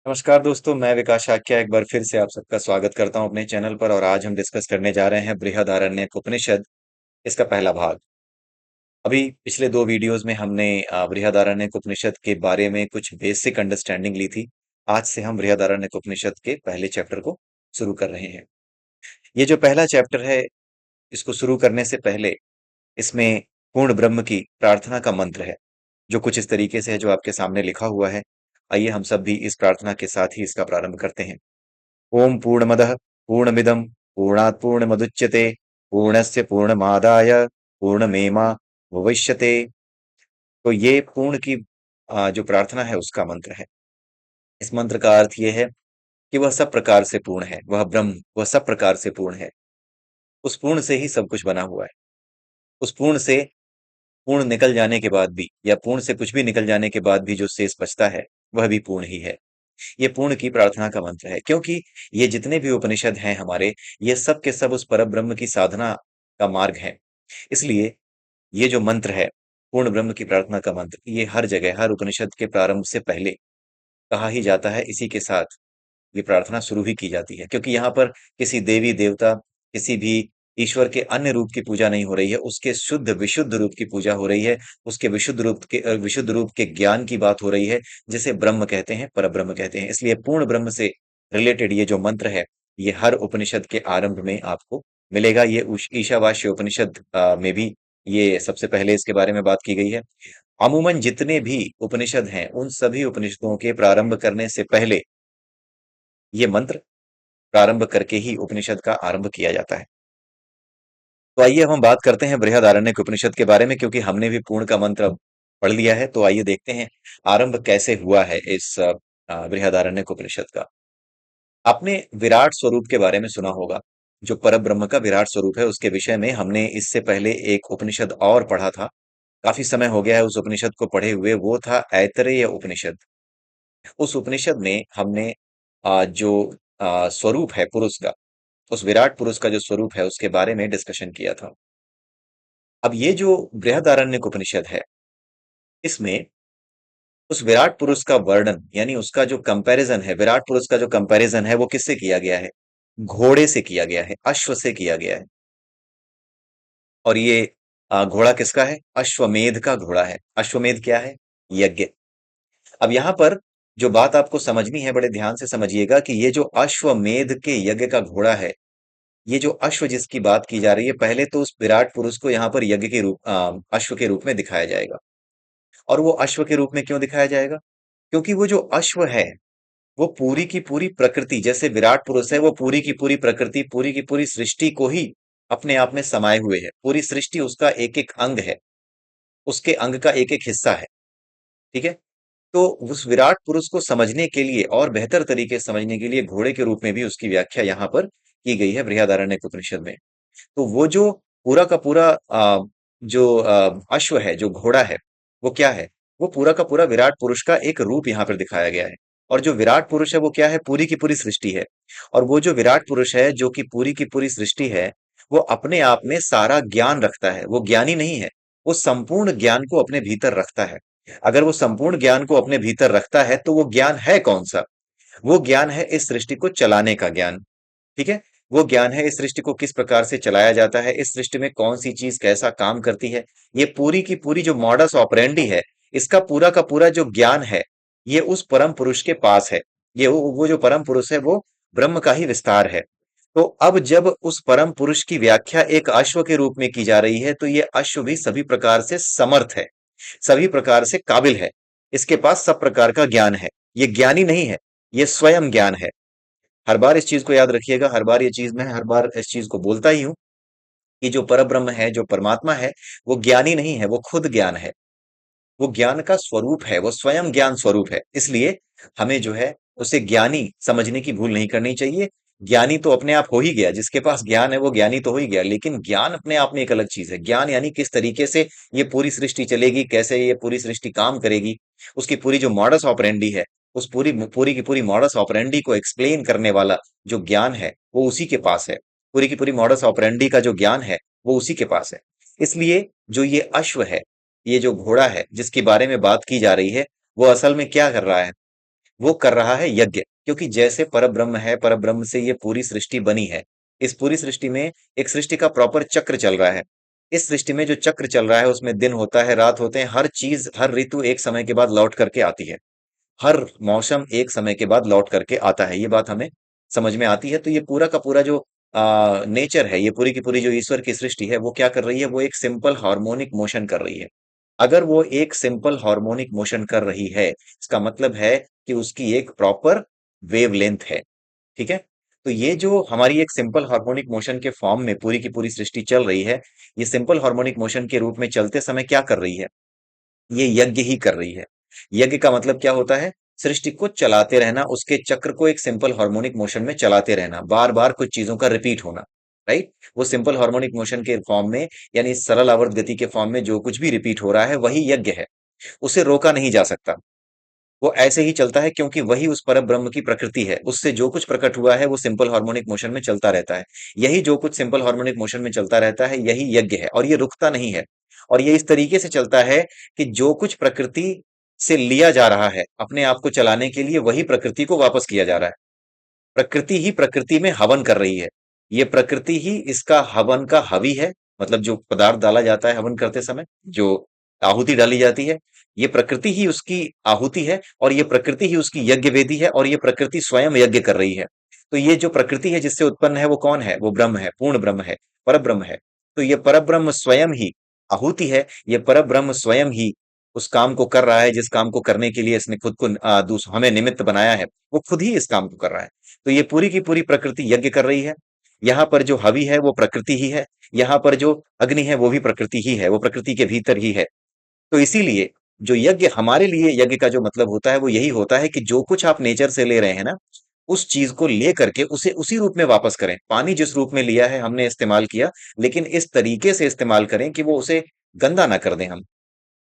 नमस्कार दोस्तों, मैं विकास शाक्य एक बार फिर से आप सबका स्वागत करता हूं अपने चैनल पर। और आज हम डिस्कस करने जा रहे हैं बृहदारण्यक उपनिषद, इसका पहला भाग। अभी पिछले दो वीडियोस में हमने बृहदारण्यक उपनिषद के बारे में कुछ बेसिक अंडरस्टैंडिंग ली थी। आज से हम बृहदारण्यक उपनिषद के पहले चैप्टर को शुरू कर रहे हैं। ये जो पहला चैप्टर है, इसको शुरू करने से पहले इसमें पूर्ण ब्रह्म की प्रार्थना का मंत्र है, जो कुछ इस तरीके से है, जो आपके सामने लिखा हुआ है। आइए हम सब भी इस प्रार्थना के साथ ही इसका प्रारंभ करते हैं। ओम पूर्णमदः पूर्णमिदं पूर्णात् पूर्णमुदच्यते पूर्णस्य पूर्णमादाय पूर्णमेवावशिष्यते। तो ये पूर्ण की जो प्रार्थना है उसका मंत्र है। इस मंत्र का अर्थ ये है कि वह सब प्रकार से पूर्ण है, वह ब्रह्म, वह सब प्रकार से पूर्ण है। उस पूर्ण से ही सब कुछ बना हुआ है। उस पूर्ण से पूर्ण निकल जाने के बाद भी, या पूर्ण से कुछ भी निकल जाने के बाद भी जो शेष बचता है, वह भी पूर्ण ही है। ये पूर्ण की प्रार्थना का मंत्र है, क्योंकि ये जितने भी उपनिषद हैं हमारे, ये सब के सब उस परम ब्रह्म की साधना का मार्ग है। इसलिए ये जो मंत्र है, पूर्ण ब्रह्म की प्रार्थना का मंत्र, ये हर जगह, हर उपनिषद के प्रारंभ से पहले कहा ही जाता है। इसी के साथ ये प्रार्थना शुरू ही की जाती है, क्योंकि यहाँ पर किसी देवी देवता, किसी भी ईश्वर के अन्य रूप की पूजा नहीं हो रही है, उसके शुद्ध विशुद्ध रूप की पूजा हो रही है। उसके विशुद्ध रूप के ज्ञान की बात हो रही है, जिसे ब्रह्म कहते हैं, पर ब्रह्म कहते हैं। इसलिए पूर्ण ब्रह्म से रिलेटेड ये जो मंत्र है, ये हर उपनिषद के आरंभ में आपको मिलेगा। ये ईशावास्य उपनिषद में भी ये सबसे पहले इसके बारे में बात की गई है। अमूमन जितने भी उपनिषद हैं, उन सभी उपनिषदों के प्रारंभ करने से पहले ये मंत्र प्रारंभ करके ही उपनिषद का आरंभ किया जाता है। तो आइए अब हम बात करते हैं बृहदारण्यक उपनिषद के बारे में, क्योंकि हमने भी पूर्ण का मंत्र अब पढ़ लिया है। तो आइए देखते हैं आरंभ कैसे हुआ है इस बृहदारण्यक उपनिषद का। आपने विराट स्वरूप के बारे में सुना होगा। जो परब्रह्म का विराट स्वरूप है, उसके विषय में हमने इससे पहले एक उपनिषद और पढ़ा था। काफी समय हो गया है उस उपनिषद को पढ़े हुए। वो था ऐतरेय उपनिषद। उस उपनिषद में हमने जो स्वरूप है पुरुष का, उस विराट पुरुष का जो स्वरूप है, उसके बारे में डिस्कशन किया था। अब ये जो बृहदारण्यक उपनिषद है, इसमें उस विराट पुरुष का वर्णन, यानी उसका जो कंपैरिजन है, विराट पुरुष का जो कंपैरिजन है, वो किससे किया गया है? घोड़े से किया गया है, अश्व से किया गया है। और ये घोड़ा किसका है? अश्वमेध का घोड़ा है। अश्वमेध क्या है? यज्ञ। अब यहाँ पर जो बात आपको समझनी है, बड़े ध्यान से समझिएगा कि ये जो अश्वमेध के यज्ञ का घोड़ा है, ये जो अश्व जिसकी बात की जा रही है, पहले तो उस विराट पुरुष को यहाँ पर यज्ञ के रूप अश्व के रूप में दिखाया जाएगा। और वो अश्व के रूप में क्यों दिखाया जाएगा? क्योंकि वो जो अश्व है, वो पूरी की पूरी प्रकृति, जैसे विराट पुरुष है, वो पूरी की पूरी प्रकृति, पूरी की पूरी सृष्टि को ही अपने आप में समाये हुए है। पूरी सृष्टि उसका एक एक अंग है, उसके अंग का एक एक हिस्सा है। ठीक है। तो उस विराट पुरुष को समझने के लिए, और बेहतर तरीके से समझने के लिए, घोड़े के रूप में भी उसकी व्याख्या यहाँ पर की गई है बृहदारण्यक उपनिषद में। तो वो जो पूरा का पूरा जो अश्व है, जो घोड़ा है, वो क्या है? वो पूरा का पूरा विराट पुरुष का एक रूप यहाँ पर दिखाया गया है। और जो विराट पुरुष है, वो क्या है? पूरी की पूरी सृष्टि है। और वो जो विराट पुरुष है, जो कि पूरी की पूरी सृष्टि है, वो अपने आप में सारा ज्ञान रखता है। वो ज्ञानी नहीं है, वो संपूर्ण ज्ञान को अपने भीतर रखता है। अगर वो संपूर्ण ज्ञान को अपने भीतर रखता है, तो वो ज्ञान है कौन सा? वो ज्ञान है इस सृष्टि को चलाने का ज्ञान। ठीक है। वो ज्ञान है इस सृष्टि को किस प्रकार से चलाया जाता है, इस सृष्टि में कौन सी चीज कैसा काम करती है। ये पूरी की पूरी जो मॉडस ऑपरेंडी है, इसका पूरा का पूरा जो ज्ञान है, ये उस परम पुरुष के पास है। ये वो जो परम पुरुष है, वो ब्रह्म का ही विस्तार है। तो अब जब उस परम पुरुष की व्याख्या एक अश्व के रूप में की जा रही है, तो ये अश्व भी सभी प्रकार से समर्थ है, सभी प्रकार से काबिल है। इसके पास सब प्रकार का ज्ञान है। ये ज्ञानी नहीं है, ये स्वयं ज्ञान है। हर बार इस चीज को याद रखिएगा। हर बार ये चीज, मैं हर बार इस चीज को बोलता ही हूं कि जो परब्रह्म है, जो परमात्मा है, वो ज्ञानी नहीं है, वो खुद ज्ञान है। वो ज्ञान का स्वरूप है, वो स्वयं ज्ञान स्वरूप है। इसलिए हमें जो है, उसे ज्ञानी समझने की भूल नहीं करनी चाहिए। ज्ञानी तो अपने आप हो ही गया, जिसके पास ज्ञान है वो ज्ञानी तो हो ही गया, लेकिन ज्ञान अपने आप में एक अलग चीज है। ज्ञान यानी किस तरीके से ये पूरी सृष्टि चलेगी, कैसे ये पूरी सृष्टि काम करेगी, उसकी पूरी जो मॉडस ऑपरेंडी है, उस पूरी पूरी की पूरी मॉडस ऑपरेंडी को एक्सप्लेन करने वाला जो ज्ञान है, वो उसी के पास है। पूरी की पूरी मॉडस ऑपरेंडी का जो ज्ञान है, वो उसी के पास है। इसलिए जो ये अश्व है, ये जो घोड़ा है जिसके बारे में बात की जा रही है, वो असल में क्या कर रहा है? वो कर रहा है यज्ञ। क्योंकि जैसे परब्रह्म है, परब्रह्म से ये पूरी सृष्टि बनी है। इस पूरी सृष्टि में एक सृष्टि का प्रॉपर चक्र चल रहा है। इस सृष्टि में जो चक्र चल रहा है उसमें दिन होता है, रात होते हैं, हर चीज, हर ऋतु एक समय के बाद लौट करके आती है। हर मौसम एक समय के बाद लौट करके आता है। ये बात हमें समझ में आती है। तो ये पूरा का पूरा जो नेचर है, ये पूरी की पूरी जो ईश्वर की सृष्टि है, वो क्या कर रही है? वो एक सिंपल हार्मोनिक मोशन कर रही है। अगर वो एक सिंपल हार्मोनिक मोशन कर रही है, इसका मतलब है कि उसकी एक प्रॉपर वेवलेंथ है। ठीक है? तो ये जो हमारी एक सिंपल हार्मोनिक मोशन के फॉर्म में पूरी की पूरी सृष्टि चल रही है, ये सिंपल हार्मोनिक मोशन के रूप में चलते समय क्या कर रही है? ये यज्ञ ही कर रही है। यज्ञ का मतलब क्या होता है? सृष्टि को चलाते रहना, उसके चक्र को एक सिंपल हार्मोनिक मोशन में चलाते रहना, बार बार कुछ चीजों का रिपीट होना। राइट? वो सिंपल हार्मोनिक मोशन के फॉर्म में, यानी सरल आवर्त गति के फॉर्म में जो कुछ भी रिपीट हो रहा है वही यज्ञ है। उसे रोका नहीं जा सकता। वो ऐसे ही चलता है क्योंकि वही उस परम ब्रह्म की प्रकृति है। उससे जो कुछ प्रकट हुआ है वो सिंपल हार्मोनिक मोशन में चलता रहता है। यही जो कुछ सिंपल हार्मोनिक मोशन में चलता रहता है, यही यज्ञ है, और ये रुकता नहीं है। और ये इस तरीके से चलता है कि जो कुछ प्रकृति से लिया जा रहा है अपने आप को चलाने के लिए, वही प्रकृति को वापस किया जा रहा है। प्रकृति ही प्रकृति में हवन कर रही है। ये प्रकृति ही इसका हवन का हवी है। मतलब जो पदार्थ डाला जाता है हवन करते समय, जो आहुति डाली जाती है, ये प्रकृति ही उसकी आहुति है, और ये प्रकृति ही उसकी यज्ञ वेदी है, और ये प्रकृति स्वयं यज्ञ कर रही है। तो ये जो प्रकृति है जिससे उत्पन्न है वो कौन है? वो ब्रह्म है, पूर्ण ब्रह्म है, परब्रह्म है। तो ये परब्रह्म स्वयं ही आहुति है। ये परब्रह्म स्वयं ही उस काम को कर रहा है जिस काम को करने के लिए इसने खुद को हमें निमित्त बनाया है। वो खुद ही इस काम को कर रहा है। तो ये पूरी की पूरी प्रकृति यज्ञ कर रही है। यहाँ पर जो हवि है वो प्रकृति ही है। यहाँ पर जो अग्नि है वो भी प्रकृति ही है, वो प्रकृति के भीतर ही है। तो इसीलिए जो यज्ञ हमारे लिए, यज्ञ का जो मतलब होता है वो यही होता है कि जो कुछ आप नेचर से ले रहे हैं ना, उस चीज को ले करके उसे उसी रूप में वापस करें। पानी जिस रूप में लिया है हमने इस्तेमाल किया, लेकिन इस तरीके से इस्तेमाल करें कि वो उसे गंदा ना कर दें हम।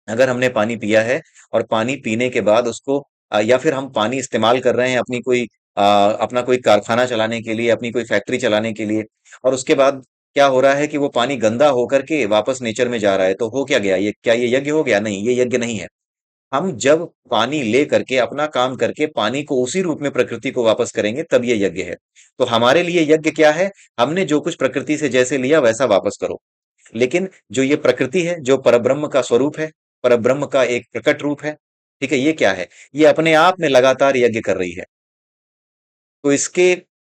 अगर हमने पानी पिया है और पानी पीने के बाद उसको या फिर हम पानी इस्तेमाल कर रहे हैं अपनी कोई अपना कोई कारखाना चलाने के लिए, अपनी कोई फैक्ट्री चलाने के लिए, और उसके बाद क्या हो रहा है कि वो पानी गंदा होकर के वापस नेचर में जा रहा है, तो हो क्या गया? ये क्या ये यज्ञ हो गया? नहीं, ये यज्ञ नहीं है। हम जब पानी ले करके अपना काम करके पानी को उसी रूप में प्रकृति को वापस करेंगे, तब ये यज्ञ है। तो हमारे लिए यज्ञ क्या है? हमने जो कुछ प्रकृति से जैसे लिया वैसा वापस करो। लेकिन जो ये प्रकृति है, जो परब्रह्म का स्वरूप है, परब्रह्म का एक प्रकट रूप है, ठीक है, ये क्या है? ये अपने आप में लगातार यज्ञ कर रही है। तो इसके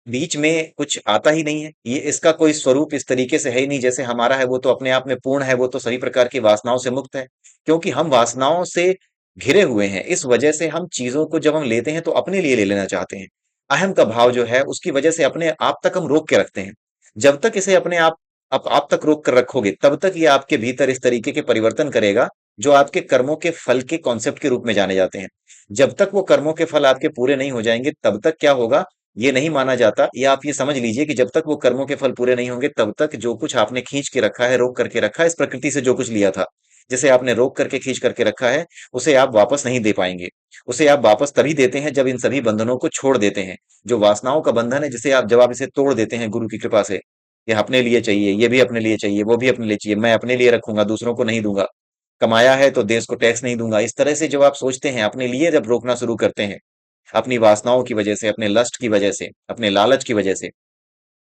बीच में कुछ आता ही नहीं है। ये इसका कोई स्वरूप इस तरीके से है ही नहीं जैसे हमारा है। वो तो अपने आप में पूर्ण है, वो तो सभी प्रकार की वासनाओं से मुक्त है। क्योंकि हम वासनाओं से घिरे हुए हैं, इस वजह से हम चीजों को जब हम लेते हैं तो अपने लिए ले लेना चाहते हैं। अहम का भाव जो है उसकी वजह से अपने आप तक हम रोक के रखते हैं। जब तक इसे अपने आप तक रोक कर रखोगे, तब तक ये आपके भीतर इस तरीके के परिवर्तन करेगा जो आपके कर्मों के फल के कॉन्सेप्ट के रूप में जाने जाते हैं। जब तक वो कर्मों के फल आपके पूरे नहीं हो जाएंगे, तब तक क्या होगा? ये नहीं माना जाता, या आप ये समझ लीजिए कि जब तक वो कर्मों के फल पूरे नहीं होंगे, तब तक जो कुछ आपने खींच के रखा है, रोक करके रखा है, इस प्रकृति से जो कुछ लिया था, जिसे आपने रोक करके खींच करके रखा है, उसे आप वापस नहीं दे पाएंगे। उसे आप वापस तभी देते हैं जब इन सभी बंधनों को छोड़ देते हैं। जो वासनाओं का बंधन है, जिसे आप जब आप इसे तोड़ देते हैं गुरु की कृपा से, ये अपने लिए चाहिए, ये भी अपने लिए चाहिए, वो भी अपने लिए चाहिए, मैं अपने लिए रखूंगा, दूसरों को नहीं दूंगा, कमाया है तो देश को टैक्स नहीं दूंगा, इस तरह से जब आप सोचते हैं, अपने लिए जब रोकना शुरू करते हैं, अपनी वासनाओं की वजह से, अपने लस्ट की वजह से, अपने लालच की वजह से,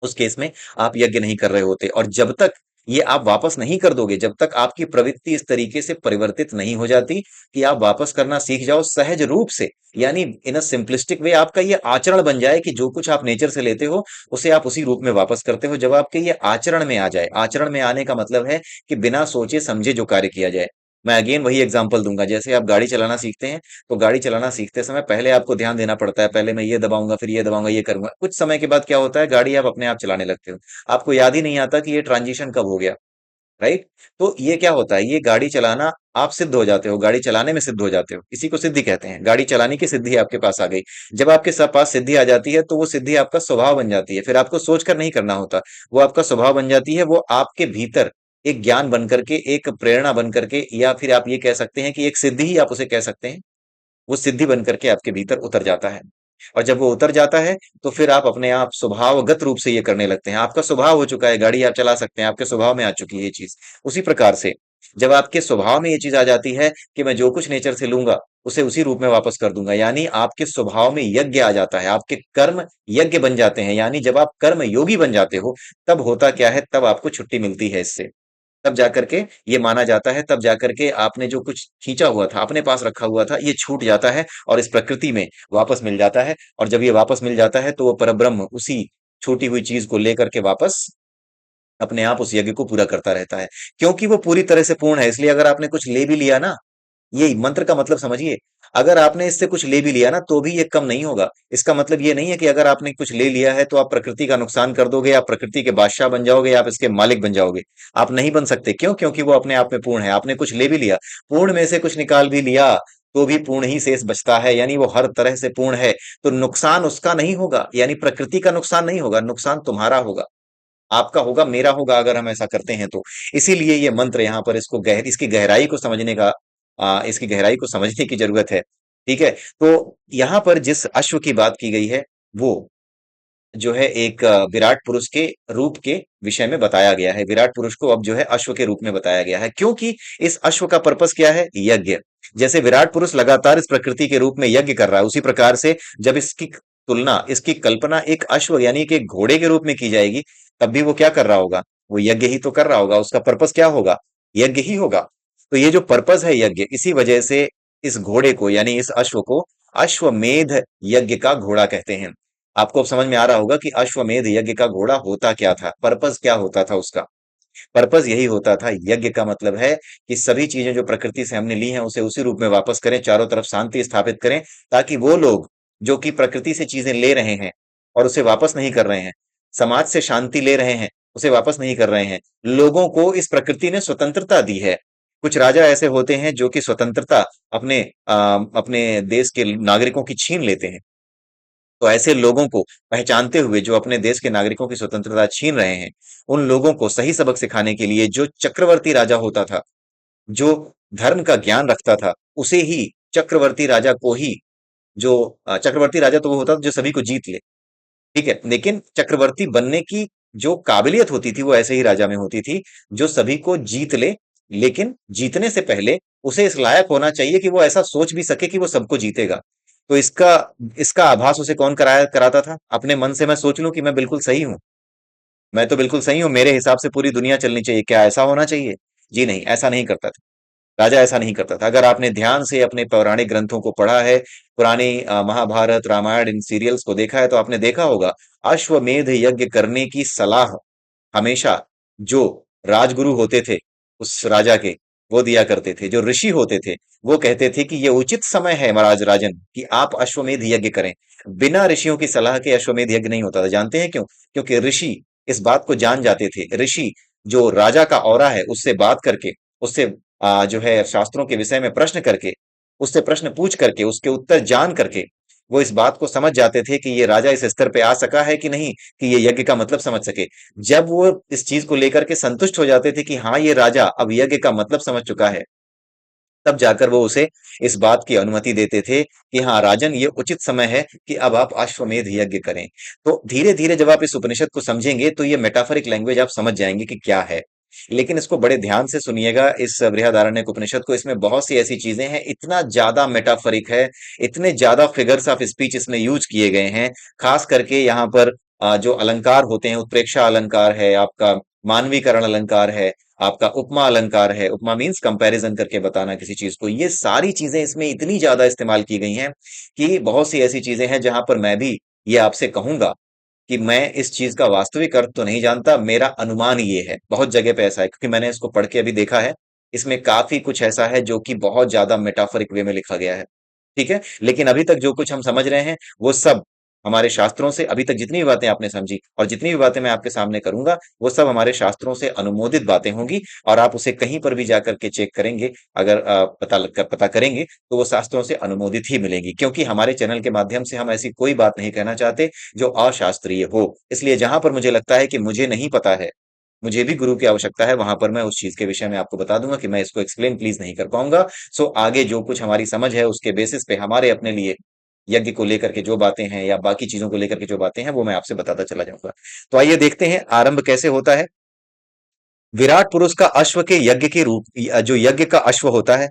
उस केस में आप यज्ञ नहीं कर रहे होते। और जब तक ये आप वापस नहीं कर दोगे, जब तक आपकी प्रवृत्ति इस तरीके से परिवर्तित नहीं हो जाती कि आप वापस करना सीख जाओ सहज रूप से, यानी इन अ सिंपलिस्टिक वे, आपका ये आचरण बन जाए कि जो कुछ आप नेचर से लेते हो उसे आप उसी रूप में वापस करते हो। जब आपके ये आचरण में आ जाए, आचरण में आने का मतलब है कि बिना सोचे समझे जो कार्य किया जाए। मैं अगेन वही एग्जांपल दूंगा, जैसे आप गाड़ी चलाना सीखते हैं, तो गाड़ी चलाना सीखते समय पहले आपको ध्यान देना पड़ता है, पहले मैं ये दबाऊंगा, फिर ये दबाऊंगा, ये करूंगा। कुछ समय के बाद क्या होता है, गाड़ी आप अपने आप चलाने लगते हो, आपको याद ही नहीं आता कि ये ट्रांजिशन कब हो गया। राइट? तो ये क्या होता है, ये गाड़ी चलाना आप सिद्ध हो जाते हो, गाड़ी चलाने में सिद्ध हो जाते हो, इसी को सिद्धि कहते हैं। गाड़ी चलाने की सिद्धि आपके पास आ गई। जब आपके पास सिद्धि आ जाती है तो वो सिद्धि आपका स्वभाव बन जाती है, फिर आपको सोच कर नहीं करना होता, वो आपका स्वभाव बन जाती है। वो आपके भीतर एक ज्ञान बन करके, एक प्रेरणा बन करके, या फिर आप ये कह सकते हैं कि एक सिद्धि ही आप उसे कह सकते हैं, वो सिद्धि बन करके आपके भीतर उतर जाता है। और जब वो उतर जाता है तो फिर आप अपने आप स्वभावगत रूप से ये करने लगते हैं। आपका स्वभाव हो चुका है, गाड़ी आप चला सकते हैं, आपके स्वभाव में आ चुकी है ये चीज। उसी प्रकार से जब आपके स्वभाव में ये चीज आ जाती है कि मैं जो कुछ नेचर से लूंगा उसे उसी रूप में वापस कर दूंगा, यानी आपके स्वभाव में यज्ञ आ जाता है, आपके कर्म यज्ञ बन जाते हैं, यानी जब आप कर्म योगी बन जाते हो तब होता क्या है, तब आपको छुट्टी मिलती है इससे। तब जाकर के ये माना जाता है, तब जाकर के आपने जो कुछ खींचा हुआ था, अपने पास रखा हुआ था, ये छूट जाता है और इस प्रकृति में वापस मिल जाता है। और जब ये वापस मिल जाता है तो वो परब्रह्म उसी छूटी हुई चीज को लेकर के वापस अपने आप उस यज्ञ को पूरा करता रहता है, क्योंकि वो पूरी तरह से पूर्ण है। इसलिए अगर आपने कुछ ले भी लिया ना, ये मंत्र का मतलब समझिए, अगर आपने इससे कुछ ले भी लिया ना तो भी ये कम नहीं होगा। इसका मतलब ये नहीं है कि अगर आपने कुछ ले लिया है तो आप प्रकृति का नुकसान कर दोगे, आप प्रकृति के बादशाह बन जाओगे, आप इसके मालिक बन जाओगे। आप नहीं बन सकते। क्यों? क्योंकि वो अपने आप में पूर्ण है। आपने कुछ ले भी लिया, पूर्ण में से कुछ निकाल भी लिया, तो भी पूर्ण ही शेष बचता है, यानी वो हर तरह से पूर्ण है। तो नुकसान उसका नहीं होगा, यानी प्रकृति का नुकसान नहीं होगा, नुकसान तुम्हारा होगा, आपका होगा, मेरा होगा, अगर हम ऐसा करते हैं तो। इसीलिए ये मंत्र यहाँ पर इसको इसकी गहराई को समझने का, इसकी गहराई को समझने की जरूरत है। ठीक है। तो यहाँ पर जिस अश्व की बात की गई है वो जो है एक विराट पुरुष के रूप के विषय में बताया गया है। विराट पुरुष को अब जो है अश्व के रूप में बताया गया है, क्योंकि इस अश्व का पर्पस क्या है? यज्ञ। जैसे विराट पुरुष लगातार इस प्रकृति के रूप में यज्ञ कर रहा है, उसी प्रकार से जब इसकी तुलना, इसकी कल्पना एक अश्व यानी कि एक घोड़े के रूप में की जाएगी, तब भी वो क्या कर रहा होगा? वो यज्ञ ही तो कर रहा होगा। उसका पर्पस क्या होगा? यज्ञ ही होगा। तो ये जो पर्पस है यज्ञ, इसी वजह से इस घोड़े को यानी इस अश्व को अश्वमेध यज्ञ का घोड़ा कहते हैं। आपको अब समझ में आ रहा होगा कि अश्वमेध यज्ञ का घोड़ा होता क्या था, पर्पस क्या होता था उसका। पर्पस यही होता था। यज्ञ का मतलब है कि सभी चीजें जो प्रकृति से हमने ली हैं उसे उसी रूप में वापस करें, चारों तरफ शांति स्थापित करें, ताकि वो लोग जो कि प्रकृति से चीजें ले रहे हैं और उसे वापस नहीं कर रहे हैं, समाज से शांति ले रहे हैं, उसे वापस नहीं कर रहे हैं, लोगों को इस प्रकृति ने स्वतंत्रता दी है। कुछ राजा ऐसे होते हैं जो कि स्वतंत्रता अपने देश के नागरिकों की छीन लेते हैं। तो ऐसे लोगों को पहचानते हुए, जो अपने देश के नागरिकों की स्वतंत्रता छीन रहे हैं, उन लोगों को सही सबक सिखाने के लिए जो चक्रवर्ती राजा होता था, जो धर्म का ज्ञान रखता था, उसे ही चक्रवर्ती राजा को ही जो चक्रवर्ती राजा तो वो होता था जो सभी को जीत ले, ठीक है, लेकिन चक्रवर्ती बनने की जो काबिलियत होती थी वो ऐसे ही राजा में होती थी जो सभी को जीत ले। लेकिन जीतने से पहले उसे इस लायक होना चाहिए कि वो ऐसा सोच भी सके कि वो सबको जीतेगा। तो इसका इसका आभास उसे कौन कराता था? अपने मन से मैं सोच लूं कि मैं बिल्कुल सही हूं, मैं तो बिल्कुल सही हूँ, मेरे हिसाब से पूरी दुनिया चलनी चाहिए, क्या ऐसा होना चाहिए? जी नहीं, ऐसा नहीं करता था। राजा ऐसा नहीं करता था। अगर आपने ध्यान से अपने पौराणिक ग्रंथों को पढ़ा है, पुरानी महाभारत, रामायण, इन सीरियल्स को देखा है, तो आपने देखा होगा अश्वमेध यज्ञ करने की सलाह हमेशा जो राजगुरु होते थे उस राजा के, वो दिया करते थे। जो ऋषि होते थे वो कहते थे कि ये उचित समय है महाराज राजन कि आप अश्वमेध यज्ञ करें। बिना ऋषियों की सलाह के अश्वमेध यज्ञ नहीं होता था। जानते हैं क्यों? क्योंकि ऋषि इस बात को जान जाते थे। ऋषि जो राजा का औरा है उससे बात करके, उससे जो है शास्त्रों के विषय में प्रश्न करके, उससे प्रश्न पूछ करके, उसके उत्तर जान करके वो इस बात को समझ जाते थे कि ये राजा इस स्तर पे आ सका है कि नहीं, कि ये यज्ञ का मतलब समझ सके। जब वो इस चीज को लेकर के संतुष्ट हो जाते थे कि हाँ ये राजा अब यज्ञ का मतलब समझ चुका है, तब जाकर वो उसे इस बात की अनुमति देते थे कि हाँ राजन, ये उचित समय है कि अब आप अश्वमेध यज्ञ करें। तो धीरे धीरे जब आप इस उपनिषद को समझेंगे तो ये मेटाफरिक लैंग्वेज आप समझ जाएंगे कि क्या है। लेकिन इसको बड़े ध्यान से सुनिएगा, इस बृहदारण्यक उपनिषद को। इसमें बहुत सी ऐसी चीजें हैं, इतना ज्यादा मेटाफरिक है, इतने ज्यादा फिगर्स ऑफ स्पीच इसमें यूज किए गए हैं। खास करके यहाँ पर जो अलंकार होते हैं, उत्प्रेक्षा अलंकार है आपका, मानवीकरण अलंकार है आपका, उपमा अलंकार है। उपमा मीन्स कंपैरिजन करके बताना किसी चीज को। ये सारी चीजें इसमें इतनी ज्यादा इस्तेमाल की गई हैं कि बहुत सी ऐसी चीजें हैं जहां पर मैं भी ये आपसे कहूंगा कि मैं इस चीज का वास्तविक अर्थ तो नहीं जानता, मेरा अनुमान ये है। बहुत जगह पे ऐसा है क्योंकि मैंने इसको पढ़ के अभी देखा है। इसमें काफी कुछ ऐसा है जो कि बहुत ज्यादा मेटाफोरिक वे में लिखा गया है। ठीक है, लेकिन अभी तक जो कुछ हम समझ रहे हैं वो सब हमारे शास्त्रों से, अभी तक जितनी भी बातें आपने समझी और जितनी भी बातें मैं आपके सामने करूंगा, वो सब हमारे शास्त्रों से अनुमोदित बातें होंगी। और आप उसे कहीं पर भी जाकर के चेक करेंगे, अगर पता करेंगे, तो वो शास्त्रों से अनुमोदित ही मिलेंगी। क्योंकि हमारे चैनल के माध्यम से हम ऐसी कोई बात नहीं कहना चाहते जो अशास्त्रीय हो। इसलिए जहां पर मुझे लगता है कि मुझे नहीं पता है, मुझे भी गुरु की आवश्यकता है, वहां पर मैं उस चीज के विषय में आपको बता दूंगा कि मैं इसको एक्सप्लेन प्लीज नहीं कर पाऊंगा। सो आगे जो कुछ हमारी समझ है उसके बेसिस पे हमारे अपने लिए यज्ञ को लेकर के जो बातें हैं या बाकी चीजों को लेकर के जो बातें हैं वो मैं आपसे बताता चला जाऊंगा। तो आइए देखते हैं आरंभ कैसे होता है। विराट पुरुष का अश्व के यज्ञ के रूप, जो यज्ञ का अश्व होता है,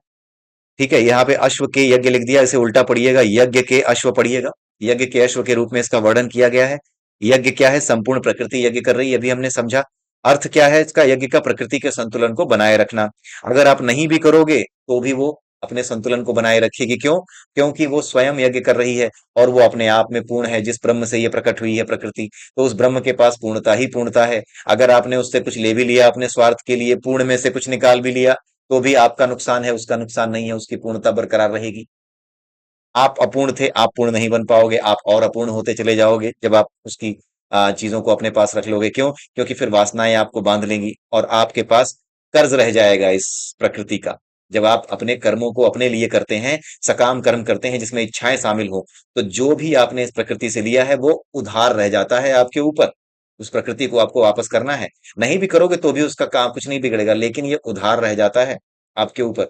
ठीक है, यहाँ पे अश्व के यज्ञ लिख दिया, इसे उल्टा पढ़िएगा, यज्ञ के अश्व पढ़िएगा। यज्ञ के अश्व के रूप में इसका वर्णन किया गया है। यज्ञ क्या है? संपूर्ण प्रकृति यज्ञ कर रही है, अभी हमने समझा। अर्थ क्या है इसका? यज्ञ का प्रकृति के संतुलन को बनाए रखना। अगर आप नहीं भी करोगे तो भी वो अपने संतुलन को बनाए रखेगी। क्यों? क्योंकि वो स्वयं यज्ञ कर रही है और वो अपने आप में पूर्ण है। जिस ब्रह्म से ये प्रकट हुई है प्रकृति, तो उस ब्रह्म के पास पूर्णता ही पूर्णता है। अगर आपने उससे कुछ ले भी लिया अपने स्वार्थ के लिए, पूर्ण में से कुछ निकाल भी लिया, तो भी आपका नुकसान है, उसका नुकसान नहीं है, उसकी पूर्णता बरकरार रहेगी। आप अपूर्ण थे, आप पूर्ण नहीं बन पाओगे, आप और अपूर्ण होते चले जाओगे जब आप उसकी चीजों को अपने पास रख लोगे। क्यों? क्योंकि फिर वासनाएं आपको बांध लेंगी और आपके पास कर्ज रह जाएगा इस प्रकृति का। जब आप अपने कर्मों को अपने लिए करते हैं, सकाम कर्म करते हैं जिसमें इच्छाएं शामिल हो, तो जो भी आपने इस प्रकृति से लिया है वो उधार रह जाता है आपके ऊपर। उस प्रकृति को आपको वापस करना है। नहीं भी करोगे तो भी उसका काम कुछ नहीं बिगड़ेगा, लेकिन ये उधार रह जाता है आपके ऊपर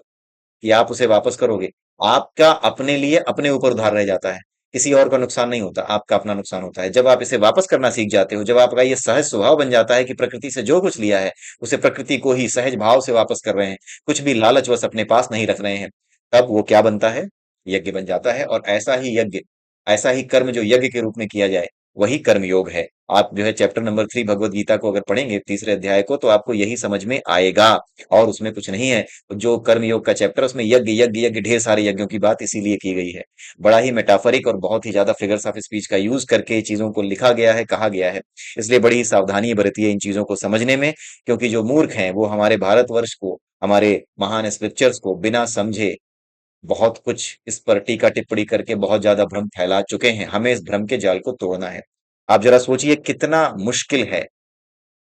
कि आप उसे वापस करोगे। आपका अपने लिए अपने ऊपर उधार रह जाता है। किसी और का नुकसान नहीं होता, आपका अपना नुकसान होता है। जब आप इसे वापस करना सीख जाते हो, जब आपका ये सहज स्वभाव बन जाता है कि प्रकृति से जो कुछ लिया है, उसे प्रकृति को ही सहज भाव से वापस कर रहे हैं, कुछ भी लालचवश अपने पास नहीं रख रहे हैं, तब वो क्या बनता है? यज्ञ बन जाता है। और ऐसा ही यज्ञ, ऐसा ही कर्म जो यज्ञ के रूप में किया जाए, वही कर्म योग है। आप जो है चैप्टर नंबर 3 भगवत गीता को अगर पढ़ेंगे, तीसरे अध्याय को, तो आपको यही समझ में आएगा और उसमें कुछ नहीं है। जो कर्म योग का चैप्टर, उसमें यज्ञ यज्ञ यज्ञ ढेर सारे यज्ञों की बात इसीलिए की गई है। बड़ा ही मेटाफरिक और बहुत ही ज्यादा फिगर्स ऑफ स्पीच का यूज करके चीजों को लिखा गया है, कहा गया है। इसलिए बड़ी ही सावधानी बरतिए इन चीजों को समझने में, क्योंकि जो मूर्ख हैं वो हमारे भारतवर्ष को, हमारे महान स्क्रिप्चर्स को बिना समझे बहुत कुछ इस पर टीका टिप्पणी करके बहुत ज्यादा भ्रम फैला चुके हैं। हमें इस भ्रम के जाल को तोड़ना है। आप जरा सोचिए कितना मुश्किल है।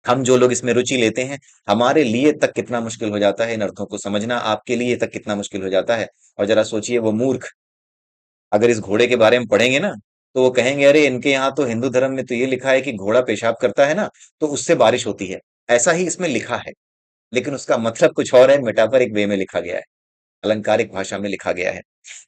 हम जो लोग इसमें रुचि लेते हैं, हमारे लिए तक कितना मुश्किल हो जाता है इन अर्थों को समझना, आपके लिए तक कितना मुश्किल हो जाता है। और जरा सोचिए वो मूर्ख अगर इस घोड़े के बारे में पढ़ेंगे ना, तो वो कहेंगे अरे इनके यहाँ तो हिंदू धर्म में तो ये लिखा है कि घोड़ा पेशाब करता है ना, तो उससे बारिश होती है। ऐसा ही इसमें लिखा है, लेकिन उसका मतलब कुछ और है, मेटाफरिक वे में लिखा गया है, अलंकारिक भाषा में लिखा गया है।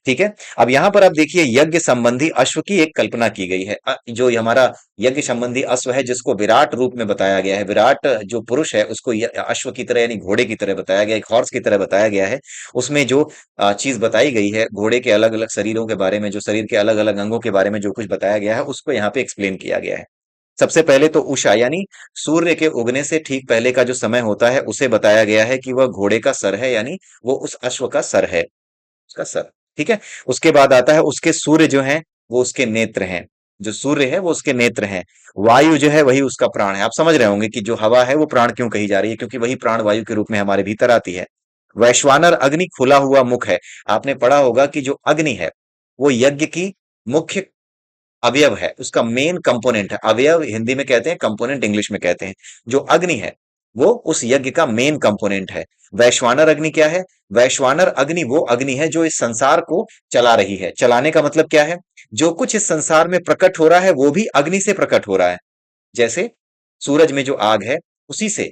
ठीक है। अब यहां पर आप देखिए यज्ञ संबंधी अश्व की एक कल्पना की गई है। जो ये हमारा यज्ञ संबंधी अश्व है, जिसको विराट रूप में बताया गया है, विराट जो पुरुष है उसको अश्व की तरह यानी घोड़े की तरह बताया गया है, एक हॉर्स की तरह बताया गया है। उसमें जो चीज बताई गई है घोड़े के अलग अलग शरीरों के बारे में, जो शरीर के अलग अलग अंगों के बारे में जो कुछ बताया गया है, उसको यहाँ पे एक्सप्लेन किया गया है। सबसे पहले तो उषा यानी सूर्य के उगने से ठीक पहले का जो समय होता है, उसे बताया गया है कि वह घोड़े का सर है, यानी वो उस अश्व का सर है, उसका सर। ठीक है। उसके बाद आता है उसके सूर्य जो है वो उसके नेत्र हैं। जो सूर्य है वो उसके नेत्र हैं। वायु जो है वही उसका प्राण है। आप समझ रहे होंगे कि जो हवा है वो प्राण क्यों कही जा रही है, क्योंकि वही प्राण वायु के रूप में हमारे भीतर आती है। वैश्वानर अग्नि खुला हुआ मुख है। आपने पढ़ा होगा कि जो अग्नि है वो यज्ञ की मुख्य अवयव है, उसका मेन कंपोनेंट है। अवयव हिंदी में कहते हैं, कंपोनेंट इंग्लिश में कहते हैं। जो अग्नि है वो उस यज्ञ का मेन कंपोनेंट है। वैश्वानर अग्नि क्या है? वैश्वानर अग्नि वो अग्नि है जो इस संसार को चला रही है। चलाने का मतलब क्या है? जो कुछ इस संसार में प्रकट हो रहा है वो भी अग्नि से प्रकट हो रहा है। जैसे सूरज में जो आग है, उसी से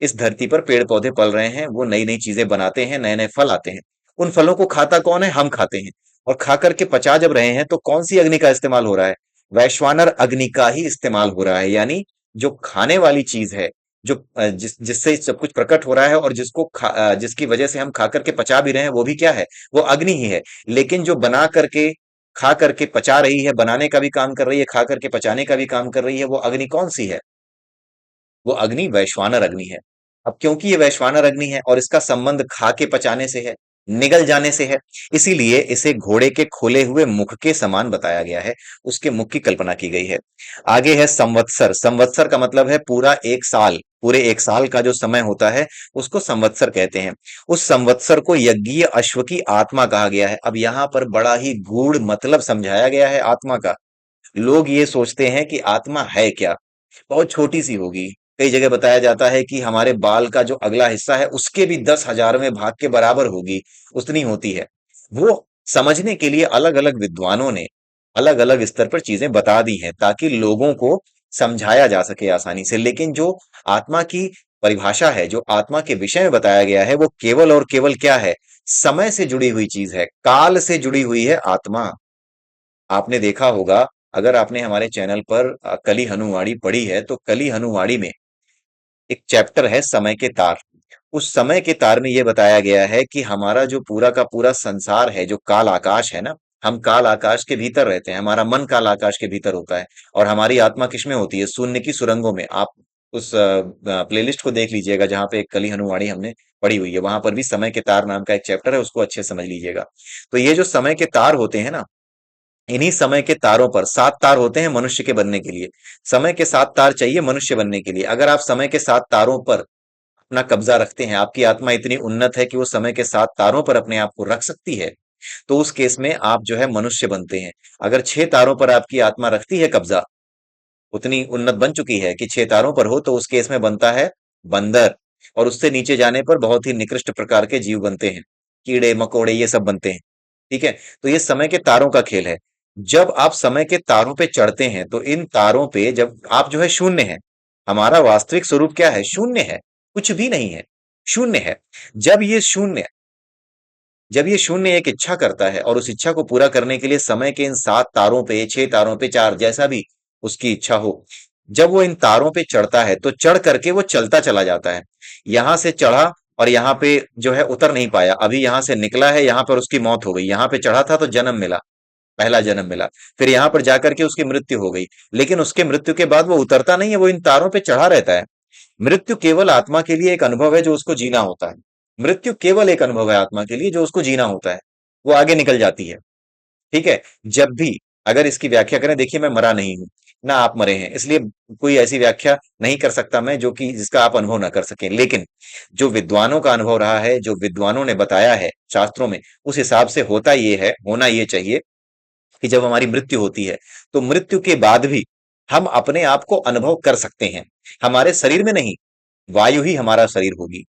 इस धरती पर पेड़ पौधे पल रहे हैं, वो नई नई चीजें बनाते हैं, नए नए फल आते हैं। उन फलों को खाता कौन है? हम खाते हैं। और खा करके पचा जब रहे हैं तो कौन सी अग्नि का इस्तेमाल हो रहा है? वैश्वानर अग्नि का ही इस्तेमाल हो रहा है। यानी जो खाने वाली चीज है, जो जिससे सब कुछ प्रकट हो रहा है और जिसकी वजह से हम खा करके पचा भी रहे हैं, वो भी क्या है? वो अग्नि ही है। लेकिन जो बना करके, खा करके पचा रही है, बनाने का भी काम कर रही है, खा करके पचाने का भी काम कर रही है, वो अग्नि कौन सी है? वो अग्नि वैश्वानर अग्नि है। अब क्योंकि ये वैश्वानर अग्नि है और इसका संबंध खा के पचाने से है, निगल जाने से है, इसीलिए इसे घोड़े के खोले हुए मुख के समान बताया गया है। उसके मुख की कल्पना की गई है। आगे है संवत्सर। संवत्सर का मतलब है पूरा एक साल। पूरे एक साल का जो समय होता है उसको संवत्सर कहते हैं। उस संवत्सर को यज्ञीय अश्व की आत्मा कहा गया है। अब यहाँ पर बड़ा ही गूढ़ मतलब समझाया गया है आत्मा का। लोग ये सोचते हैं कि आत्मा है क्या? बहुत छोटी सी होगी। कई जगह बताया जाता है कि हमारे बाल का जो अगला हिस्सा है उसके भी 10,000वें भाग के बराबर होगी, उतनी होती है। वो समझने के लिए अलग अलग विद्वानों ने अलग अलग स्तर पर चीजें बता दी हैं ताकि लोगों को समझाया जा सके आसानी से। लेकिन जो आत्मा की परिभाषा है, जो आत्मा के विषय में बताया गया है, वो केवल और केवल क्या है? समय से जुड़ी हुई चीज है, काल से जुड़ी हुई है आत्मा। आपने देखा होगा, अगर आपने हमारे चैनल पर कली हनुवाणी पढ़ी है, तो कली हनुवाणी में एक चैप्टर है समय के तार। उस समय के तार में ये बताया गया है कि हमारा जो पूरा का पूरा संसार है, जो काल आकाश है ना, हम काल आकाश के भीतर रहते हैं, हमारा मन काल आकाश के भीतर होता है। और हमारी आत्मा किसमें होती है? शून्य की सुरंगों में। आप उस प्लेलिस्ट को देख लीजिएगा जहां पे कली हनुवाणी हमने पढ़ी हुई है, वहां पर भी समय के तार नाम का एक चैप्टर है, उसको अच्छे से समझ लीजिएगा। तो ये जो समय के तार होते हैं ना, इन्हीं समय के तारों पर 7 तार होते हैं मनुष्य के बनने के लिए। समय के 7 तार चाहिए मनुष्य बनने के लिए। अगर आप समय के 7 तारों पर अपना कब्जा रखते हैं, आपकी आत्मा इतनी उन्नत है कि वो समय के 7 तारों पर अपने आप को रख सकती है, तो उस केस में आप जो है मनुष्य बनते हैं। अगर 6 तारों पर आपकी आत्मा रखती है कब्जा, उतनी उन्नत बन चुकी है कि 6 तारों पर हो, तो उस केस में बनता है बंदर। और उससे नीचे जाने पर बहुत ही निकृष्ट प्रकार के जीव बनते हैं, कीड़े मकोड़े ये सब बनते हैं। ठीक है? तो ये समय के तारों का खेल है। जब आप समय के तारों पे चढ़ते हैं, तो इन तारों पे जब आप जो है शून्य है, हमारा वास्तविक स्वरूप क्या है? शून्य है, कुछ भी नहीं है, शून्य है। जब ये शून्य जब ये शून्य एक इच्छा करता है और उस इच्छा को पूरा करने के लिए समय के इन 7 तारों पे, 6 तारों पे, 4 जैसा भी उसकी इच्छा हो, जब वो इन तारों पे चढ़ता है, तो चढ़ करके वो चलता चला जाता है। यहां से चढ़ा और यहाँ पे जो है उतर नहीं पाया, अभी यहां से निकला है, यहाँ पर उसकी मौत हो गई। यहाँ पे चढ़ा था तो जन्म मिला, पहला जन्म मिला, फिर यहां पर जाकर के उसकी मृत्यु हो गई। लेकिन उसके मृत्यु के बाद वो उतरता नहीं है, वो इन तारों पे चढ़ा रहता है। मृत्यु केवल आत्मा के लिए एक अनुभव है जो उसको जीना होता है। मृत्यु केवल एक अनुभव है आत्मा के लिए जो उसको जीना होता है। वो आगे निकल जाती है। ठीक है? जब भी अगर इसकी व्याख्या करें, देखिए मैं मरा नहीं हूं, ना आप मरे हैं, इसलिए कोई ऐसी व्याख्या नहीं कर सकता मैं जो कि जिसका आप अनुभव ना कर सकें। लेकिन जो विद्वानों का अनुभव रहा है, जो विद्वानों ने बताया है शास्त्रों में, उस हिसाब से होता ये है, होना ये चाहिए कि जब हमारी मृत्यु होती है, तो मृत्यु के बाद भी हम अपने आप को अनुभव कर सकते हैं। हमारे शरीर में नहीं, वायु ही हमारा शरीर होगी।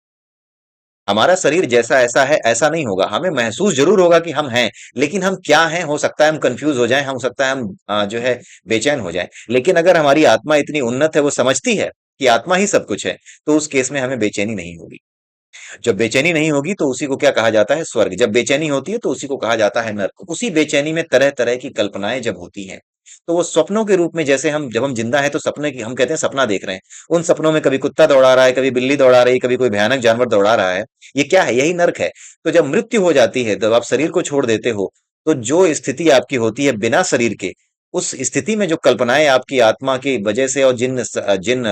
हमारा शरीर जैसा ऐसा है ऐसा नहीं होगा, हमें महसूस जरूर होगा कि हम हैं, लेकिन हम क्या हैं, हो सकता है हम कंफ्यूज हो जाएं, हो सकता है हम जो है बेचैन हो जाएं। लेकिन अगर हमारी आत्मा इतनी उन्नत है, वो समझती है कि आत्मा ही सब कुछ है, तो उस केस में हमें बेचैनी नहीं होगी। जब बेचैनी नहीं होगी तो उसी को क्या कहा जाता है? स्वर्ग। जब बेचैनी होती है तो उसी को कहा जाता है नर्क। उसी बेचैनी में तरह तरह की कल्पनाएं जब होती हैं, तो वो स्वप्नों के रूप में, जैसे हम जब हम जिंदा है तो सपने की हम कहते हैं सपना देख रहे हैं, उन सपनों में कभी कुत्ता दौड़ा रहा है, कभी बिल्ली दौड़ा रही है, कभी कोई भयानक जानवर दौड़ा रहा है। ये क्या है? यही नर्क है। तो जब मृत्यु हो जाती है, जब आप शरीर को छोड़ देते हो, तो जो स्थिति आपकी होती है बिना शरीर के, उस स्थिति में जो कल्पनाएं आपकी आत्मा की वजह से और जिन जिन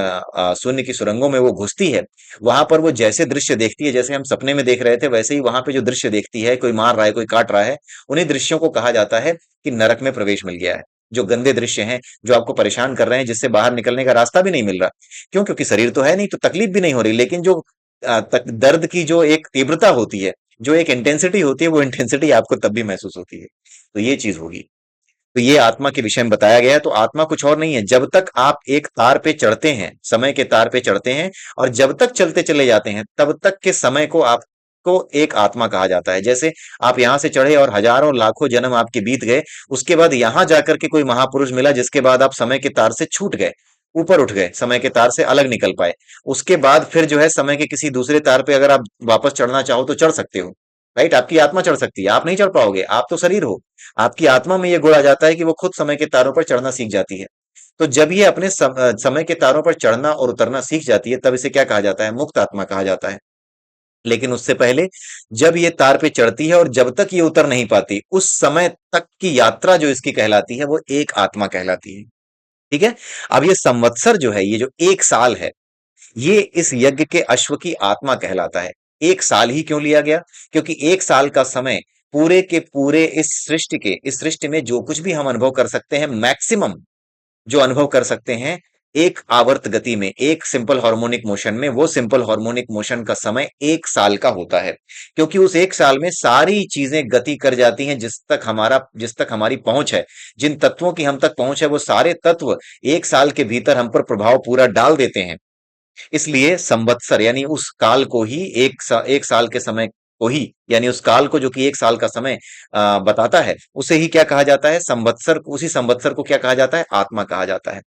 शून्य की सुरंगों में वो घुसती है, वहां पर वो जैसे दृश्य देखती है, जैसे हम सपने में देख रहे थे, वैसे ही वहां पे जो दृश्य देखती है, कोई मार रहा है, कोई काट रहा है, उन्हीं दृश्यों को कहा जाता है कि नरक में प्रवेश मिल गया है। जो गंदे दृश्य हैं, जो आपको परेशान कर रहे हैं, जिससे बाहर निकलने का रास्ता भी नहीं मिल रहा। क्यों? क्योंकि शरीर तो है नहीं, तो तकलीफ भी नहीं हो रही, लेकिन जो दर्द की जो एक तीव्रता होती है, जो एक इंटेंसिटी होती है, वो इंटेंसिटी आपको तब भी महसूस होती है। तो ये चीज होगी। तो ये आत्मा के विषय में बताया गया है। तो आत्मा कुछ और नहीं है। जब तक आप एक तार पे चढ़ते हैं, समय के तार पे चढ़ते हैं, और जब तक चलते चले जाते हैं, तब तक के समय को आपको एक आत्मा कहा जाता है। जैसे आप यहां से चढ़े और हजारों लाखों जन्म आपके बीत गए, उसके बाद यहां जाकर के कोई महापुरुष मिला, जिसके बाद आप समय के तार से छूट गए, ऊपर उठ गए, समय के तार से अलग निकल पाए। उसके बाद फिर जो है समय के किसी दूसरे तार पे अगर आप वापस चढ़ना चाहो तो चढ़ सकते हो। राइट? आपकी आत्मा चढ़ सकती है, आप नहीं चढ़ पाओगे, आप तो शरीर हो। आपकी आत्मा में ये गुण आ जाता है कि वो खुद समय के तारों पर चढ़ना सीख जाती है। तो जब ये अपने समय के तारों पर चढ़ना और उतरना सीख जाती है, तब इसे क्या कहा जाता है? मुक्त आत्मा कहा जाता है। लेकिन उससे पहले, जब ये तार पे चढ़ती है और जब तक ये उतर नहीं पाती, उस समय तक की यात्रा जो इसकी कहलाती है, वो एक आत्मा कहलाती है। ठीक है? अब ये संवत्सर जो है, ये जो 1 साल है, ये इस यज्ञ के अश्व की आत्मा कहलाता है। 1 साल ही क्यों लिया गया? क्योंकि 1 साल का समय पूरे के पूरे इस सृष्टि में जो कुछ भी हम अनुभव कर सकते हैं, मैक्सिमम जो अनुभव कर सकते हैं, एक आवर्त गति में, एक सिंपल हार्मोनिक मोशन में, वो सिंपल हार्मोनिक मोशन का समय 1 साल का होता है। क्योंकि उस 1 साल में सारी चीजें गति कर जाती हैं, जिस तक हमारी पहुंच है, जिन तत्वों की हम तक पहुंच है, वो सारे तत्व 1 साल के भीतर हम पर प्रभाव पूरा डाल देते हैं। इसलिए संवत्सर यानी उस काल को ही 1 साल के समय को ही, यानी उस काल को जो कि 1 साल का समय बताता है, उसे ही क्या कहा जाता है? संवत्सर। उसी संवत्सर को क्या कहा जाता है? आत्मा कहा जाता है।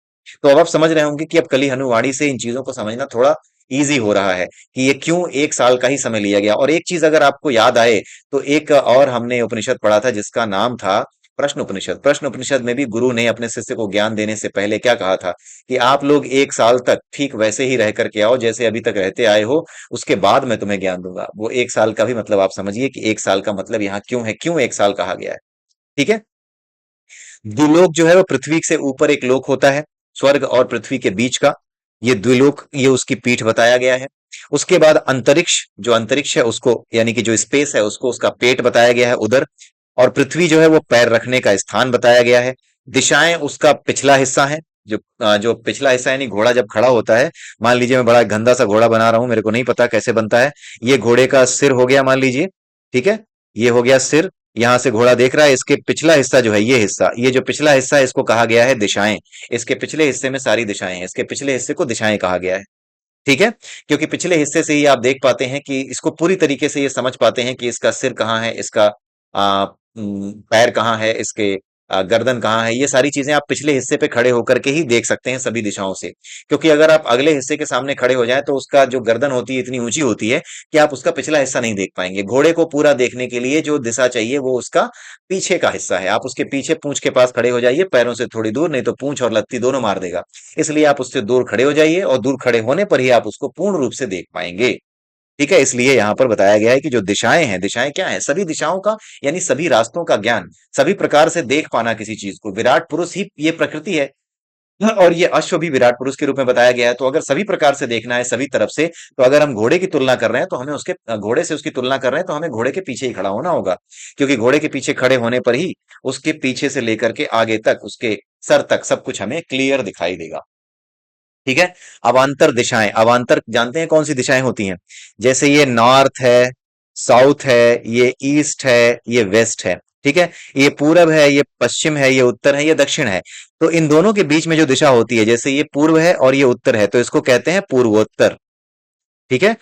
तो अब आप समझ रहे होंगे कि अब कली हनुवाणी से इन चीजों को समझना थोड़ा इजी हो रहा है कि ये क्यों 1 साल का ही समय लिया गया। और एक चीज अगर आपको याद आए, तो एक और हमने उपनिषद पढ़ा था जिसका नाम था प्रश्न उपनिषद, प्रश्न उपनिषद में भी गुरु ने अपने शिष्य को ज्ञान देने से पहले क्या कहा था कि आप लोग 1 साल तक ठीक वैसे ही रह करके आओ जैसे अभी तक रहते आए हो, उसके बाद मैं तुम्हें ज्ञान दूंगा। वो 1 साल का भी मतलब आप समझिए कि 1 साल का मतलब यहाँ क्यों है, क्यों 1 साल कहा गया है। ठीक है। द्युलोक जो है वो पृथ्वी से ऊपर एक लोक होता है, स्वर्ग और पृथ्वी के बीच का। ये द्युलोक, ये उसकी पीठ बताया गया है। उसके बाद अंतरिक्ष, जो अंतरिक्ष है उसको, यानी कि जो स्पेस है उसको उसका पेट बताया गया है, उधर। और पृथ्वी जो है वो पैर रखने का स्थान बताया गया है। दिशाएं उसका पिछला हिस्सा है। जो पिछला हिस्सा यानी घोड़ा जब खड़ा होता है, मान लीजिए मैं बड़ा गंदा सा घोड़ा बना रहा हूं, मेरे को नहीं पता कैसे बनता है। ये घोड़े का सिर हो गया मान लीजिए। ठीक है। ये हो गया सिर। यहां से घोड़ा देख रहा है, इसके पिछला हिस्सा जो है, ये हिस्सा, ये जो पिछला हिस्सा है इसको कहा गया है दिशाएं। इसके पिछले हिस्से में सारी दिशाएं हैं, इसके पिछले हिस्से को दिशाएं कहा गया है। ठीक है। क्योंकि पिछले हिस्से से ही आप देख पाते हैं कि इसको पूरी तरीके से ये समझ पाते हैं कि इसका सिर कहाँ है, इसका पैर कहाँ है, इसके गर्दन कहाँ है। ये सारी चीजें आप पिछले हिस्से पे खड़े होकर के ही देख सकते हैं सभी दिशाओं से। क्योंकि अगर आप अगले हिस्से के सामने खड़े हो जाएं तो उसका जो गर्दन होती है इतनी ऊंची होती है कि आप उसका पिछला हिस्सा नहीं देख पाएंगे। घोड़े को पूरा देखने के लिए जो दिशा चाहिए वो उसका पीछे का हिस्सा है। आप उसके पीछे पूंछ के पास खड़े हो जाइए, पैरों से थोड़ी दूर, नहीं तो पूंछ और लत्ती दोनों मार देगा। इसलिए आप उससे दूर खड़े हो जाइए और दूर खड़े होने पर ही आप उसको पूर्ण रूप से देख पाएंगे। ठीक है। इसलिए यहां पर बताया गया है कि जो दिशाएं हैं, दिशाएं क्या है, सभी दिशाओं का यानी सभी रास्तों का ज्ञान, सभी प्रकार से देख पाना किसी चीज को। विराट पुरुष ही ये प्रकृति है। और ये अश्व भी विराट पुरुष के रूप में बताया गया है। तो अगर सभी प्रकार से देखना है सभी तरफ से, तो अगर हम घोड़े की तुलना कर रहे हैं तो हमें उसके घोड़े से उसकी तुलना कर रहे हैं तो हमें घोड़े के पीछे ही खड़ा होना होगा। क्योंकि घोड़े के पीछे खड़े होने पर ही उसके पीछे से लेकर के आगे तक, उसके सर तक सब कुछ हमें क्लियर दिखाई देगा। ठीक है। अवांतर दिशाएं, अवांतर जानते हैं कौन सी दिशाएं होती हैं? जैसे ये नॉर्थ है, साउथ है, ये ईस्ट है, ये वेस्ट है। ठीक है। ये पूरब है, ये पश्चिम है, ये उत्तर है, ये दक्षिण है। तो इन दोनों के बीच में जो दिशा होती है, जैसे ये पूर्व है और ये उत्तर है, तो इसको कहते हैं पूर्वोत्तर। ठीक है।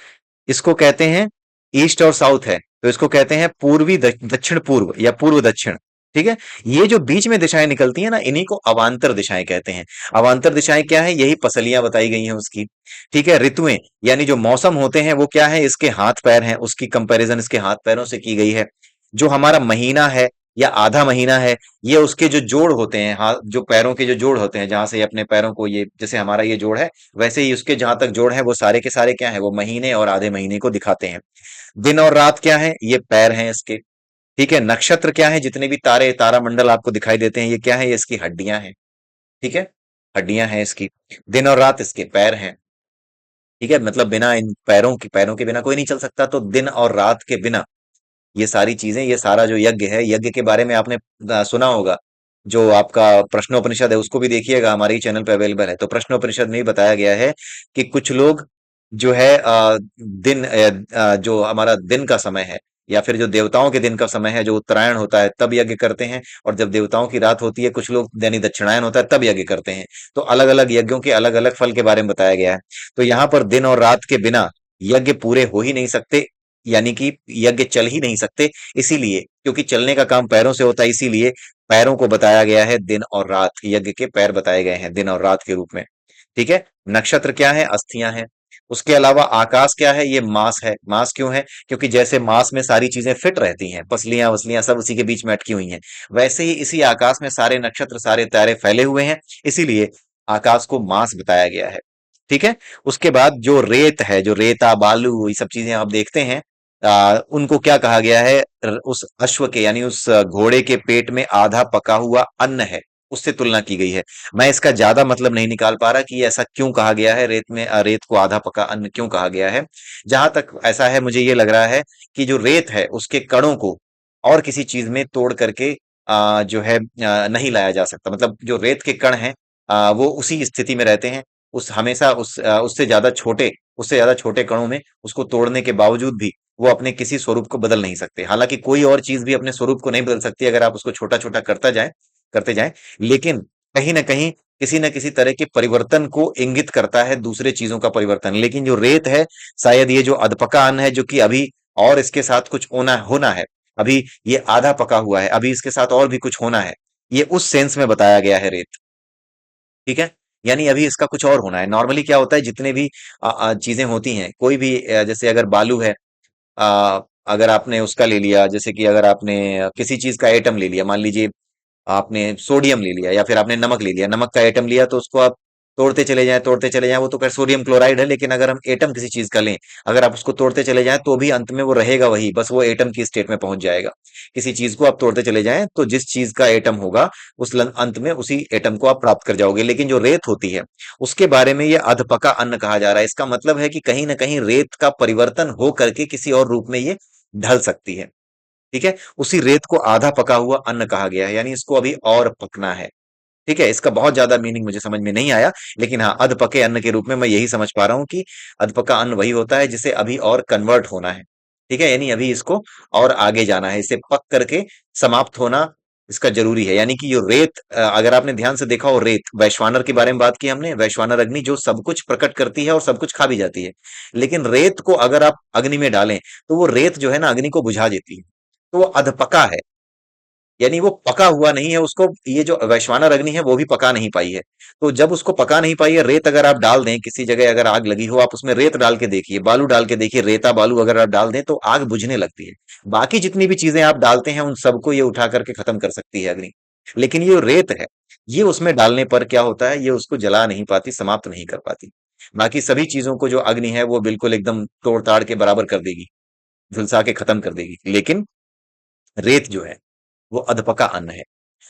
इसको कहते हैं, ईस्ट और साउथ है तो इसको कहते हैं पूर्वी दक्षिण पूर्व या पूर्व दक्षिण। ठीक है। ये जो बीच में दिशाएं निकलती हैं ना, इन्हीं को अवांतर दिशाएं कहते हैं। अवांतर दिशाएं क्या है? यही पसलियां बताई गई हैं उसकी। ठीक है। ऋतुएं यानी जो मौसम होते हैं वो क्या है? इसके हाथ पैर हैं, उसकी कंपैरिजन इसके हाथ पैरों से की गई है। जो हमारा महीना है या आधा महीना है, ये उसके जो जोड़ होते हैं, हाथ जो पैरों के जो जोड़ होते हैं, जहां से ये अपने पैरों को, ये जैसे हमारा ये जोड़ है, वैसे ही उसके जहां तक जोड़ है वो सारे के सारे क्या है? वो महीने और आधे महीने को दिखाते हैं। दिन और रात क्या है? ये पैर हैं इसके। ठीक है। नक्षत्र क्या है? जितने भी तारे तारा मंडल आपको दिखाई देते हैं, ये क्या है? ये इसकी हड्डियां हैं। ठीक है। हड्डियां हैं इसकी। दिन और रात इसके पैर हैं। ठीक है। मतलब बिना इन पैरों के बिना कोई नहीं चल सकता, तो दिन और रात के बिना ये सारी चीजें, ये सारा जो यज्ञ है, यज्ञ के बारे में आपने सुना होगा। जो आपका प्रश्नोपनिषद है उसको भी देखिएगा, हमारे ही चैनल पे अवेलेबल है। तो प्रश्नोपनिषद में ही बताया गया है कि कुछ लोग जो है जो हमारा दिन का समय है, या फिर जो देवताओं के दिन का समय है, जो उत्तरायण होता है तब यज्ञ करते हैं। और जब देवताओं की रात होती है, कुछ लोग यानी दक्षिणायन होता है तब यज्ञ करते हैं। तो अलग अलग यज्ञों के अलग अलग फल के बारे में बताया गया है। तो यहाँ पर दिन और रात के बिना यज्ञ पूरे हो ही नहीं सकते, यानी कि यज्ञ चल ही नहीं सकते। इसीलिए, क्योंकि चलने का काम पैरों से होता है, इसीलिए पैरों को बताया गया है दिन और रात, यज्ञ के पैर बताए गए हैं दिन और रात के रूप में। ठीक है। नक्षत्र क्या है? अस्थियां हैं। उसके अलावा आकाश क्या है? ये मांस है। मांस क्यों है? क्योंकि जैसे मांस में सारी चीजें फिट रहती हैं, पसलियां वसलियां सब उसी के बीच में अटकी हुई हैं, वैसे ही इसी आकाश में सारे नक्षत्र सारे तारे फैले हुए हैं, इसीलिए आकाश को मांस बताया गया है। ठीक है। उसके बाद जो रेत है, जो रेता बालू ये सब चीजें आप देखते हैं, उनको क्या कहा गया है? उस अश्व के यानी उस घोड़े के पेट में आधा पका हुआ अन्न है, उससे तुलना की गई है। मैं इसका ज्यादा मतलब नहीं निकाल पा रहा कि ये ऐसा क्यों कहा गया है, रेत में रेत को आधा पका अन्न क्यों कहा गया है। जहां तक ऐसा है, मुझे ये लग रहा है कि जो रेत है उसके कणों को और किसी चीज में तोड़ करके जो है नहीं लाया जा सकता। मतलब जो रेत के कण हैं, वो उसी स्थिति में रहते हैं, उस हमेशा उससे ज्यादा छोटे कणों में, उसको तोड़ने के बावजूद भी वो अपने किसी स्वरूप को बदल नहीं सकते। हालांकि कोई और चीज भी अपने स्वरूप को नहीं बदल सकती अगर आप उसको छोटा छोटा करते जाएं। लेकिन कहीं ना कहीं किसी न किसी तरह के परिवर्तन को इंगित करता है, दूसरे चीजों का परिवर्तन। लेकिन जो रेत है, शायद ये जो अधपका अन्न है, जो कि अभी और इसके साथ कुछ होना होना है, अभी ये आधा पका हुआ है, अभी इसके साथ और भी कुछ होना है, ये उस सेंस में बताया गया है रेत। ठीक है। यानी अभी इसका कुछ और होना है। नॉर्मली क्या होता है, जितने भी चीजें होती हैं, कोई भी जैसे अगर बालू है, अगर आपने उसका ले लिया, जैसे कि अगर आपने किसी चीज का एटम ले लिया, मान लीजिए आपने सोडियम ले लिया या फिर आपने नमक ले लिया, नमक का एटम लिया तो उसको आप तोड़ते चले जाएं, वो तो खैर सोडियम क्लोराइड है, लेकिन अगर हम एटम किसी चीज का लें, अगर आप उसको तोड़ते चले जाएं तो भी अंत में वो रहेगा वही, बस वो एटम की स्टेट में पहुंच जाएगा। किसी चीज को आप तोड़ते चले जाएं तो जिस चीज का एटम होगा अंत में उसी एटम को आप प्राप्त कर जाओगे। लेकिन जो रेत होती है उसके बारे में ये अधपका अन्न कहा जा रहा है। इसका मतलब है कि कहीं ना कहीं रेत का परिवर्तन हो करके किसी और रूप में ये ढल सकती है। ठीक है, उसी रेत को आधा पका हुआ अन्न कहा गया है, यानी इसको अभी और पकना है। ठीक है, इसका बहुत ज्यादा मीनिंग मुझे समझ में नहीं आया, लेकिन हाँ, अधपके अन्न के रूप में मैं यही समझ पा रहा हूं कि अधपका अन्न वही होता है जिसे अभी और कन्वर्ट होना है। ठीक है, यानी अभी इसको और आगे जाना है, इसे पक करके समाप्त होना इसका जरूरी है। यानी कि जो रेत, अगर आपने ध्यान से देखा हो, रेत वैश्वानर के बारे में बात की हमने, वैश्वानर अग्नि जो सब कुछ प्रकट करती है और सब कुछ खा भी जाती है, लेकिन रेत को अगर आप अग्नि में डालें तो वो रेत जो है ना अग्नि को बुझा देती है, तो वो अधपका है, यानी वो पका हुआ नहीं है। उसको ये जो वैश्वानर अग्नि है वो भी पका नहीं पाई है। तो जब उसको पका नहीं पाई है, रेत अगर आप डाल दें किसी जगह, अगर आग लगी हो, आप उसमें रेत डाल के देखिए, बालू डाल के देखिए, रेता बालू अगर आप डाल दें तो आग बुझने लगती है। बाकी जितनी भी चीजें आप डालते हैं उन सबको ये उठा करके खत्म कर सकती है अग्नि, लेकिन ये रेत है, ये उसमें डालने पर क्या होता है, ये उसको जला नहीं पाती, समाप्त नहीं कर पाती। बाकी सभी चीजों को जो अग्नि है वो बिल्कुल एकदम तोड़ ताड़ के बराबर कर देगी, झुलसा के खत्म कर देगी, लेकिन रेत जो है वो अधपका अन्न है।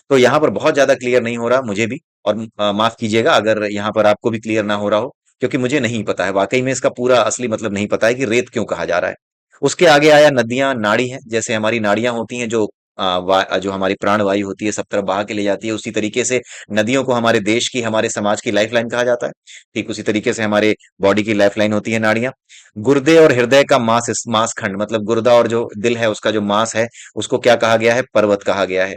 तो यहाँ पर बहुत ज्यादा क्लियर नहीं हो रहा मुझे भी, और माफ कीजिएगा अगर यहाँ पर आपको भी क्लियर ना हो रहा हो, क्योंकि मुझे नहीं पता है, वाकई में इसका पूरा असली मतलब नहीं पता है कि रेत क्यों कहा जा रहा है। उसके आगे आया नदियां, नाड़ी है, जैसे हमारी नाड़ियां होती हैं जो जो हमारी प्राणवायु होती है सब तरफ बहा के ले जाती है, उसी तरीके से नदियों को हमारे देश की, हमारे समाज की लाइफलाइन कहा जाता है। ठीक उसी तरीके से हमारे बॉडी की लाइफलाइन होती है नाड़ियां। गुर्दे और हृदय का मांस खंड, मतलब गुर्दा और जो दिल है उसका जो मांस है, उसको क्या कहा गया है, पर्वत कहा गया है।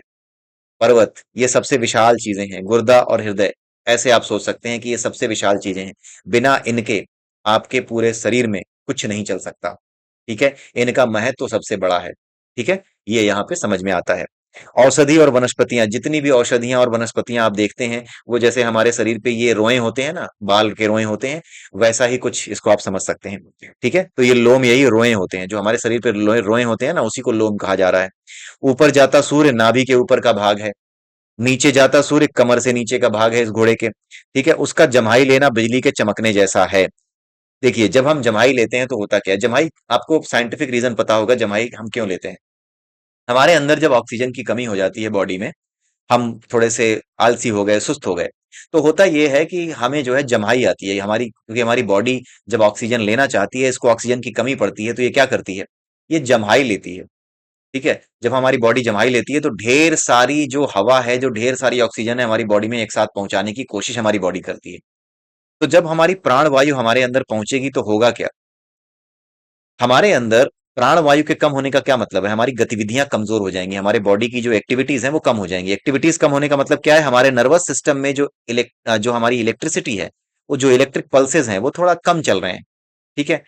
पर्वत, ये सबसे विशाल चीजें हैं, गुर्दा और हृदय, ऐसे आप सोच सकते हैं कि ये सबसे विशाल चीजें हैं। बिना इनके आपके पूरे शरीर में कुछ नहीं चल सकता। ठीक है, इनका महत्व तो सबसे बड़ा है। ठीक है, ये यहाँ पे समझ में आता है। औषधि और वनस्पतियां, जितनी भी औषधियां और वनस्पतियां आप देखते हैं, वो जैसे हमारे शरीर पे ये रोए होते हैं ना, बाल के रोए होते हैं, वैसा ही कुछ इसको आप समझ सकते हैं। ठीक है, तो ये लोम, यही रोए होते हैं जो हमारे शरीर पे रोए होते हैं ना, उसी को लोम कहा जा रहा है। ऊपर जाता सूर्य नाभि के ऊपर का भाग है, नीचे जाता सूर्य कमर से नीचे का भाग है इस घोड़े के। ठीक है, उसका जम्हाई लेना बिजली के चमकने जैसा है। देखिए, जब हम जम्हाई लेते हैं तो होता क्या है, जम्हाई आपको साइंटिफिक रीजन पता होगा जम्हाई हम क्यों लेते हैं। हमारे अंदर जब ऑक्सीजन की कमी हो जाती है बॉडी में, हम थोड़े से आलसी हो गए, सुस्त हो गए, तो होता यह है कि हमें जो है जम्हाई आती है हमारी, क्योंकि हमारी बॉडी जब ऑक्सीजन लेना चाहती है, इसको ऑक्सीजन की कमी पड़ती है, तो ये क्या करती है, ये जम्हाई लेती है। ठीक है, जब हमारी बॉडी जमाई लेती है तो ढेर सारी जो हवा है, जो ढेर सारी ऑक्सीजन है, हमारी बॉडी में एक साथ पहुंचाने की कोशिश हमारी बॉडी करती है। तो जब हमारी प्राणवायु हमारे अंदर पहुंचेगी तो होगा क्या, हमारे अंदर प्राणवायु के कम होने का क्या मतलब है, हमारी गतिविधियां कमजोर हो जाएंगी, हमारे बॉडी की जो एक्टिविटीज हैं वो कम हो जाएंगी। एक्टिविटीज कम होने का मतलब क्या है, हमारे नर्वस सिस्टम में जो हमारी इलेक्ट्रिसिटी है, वो जो इलेक्ट्रिक पल्सेस हैं वो थोड़ा कम चल रहे हैं। ठीक है,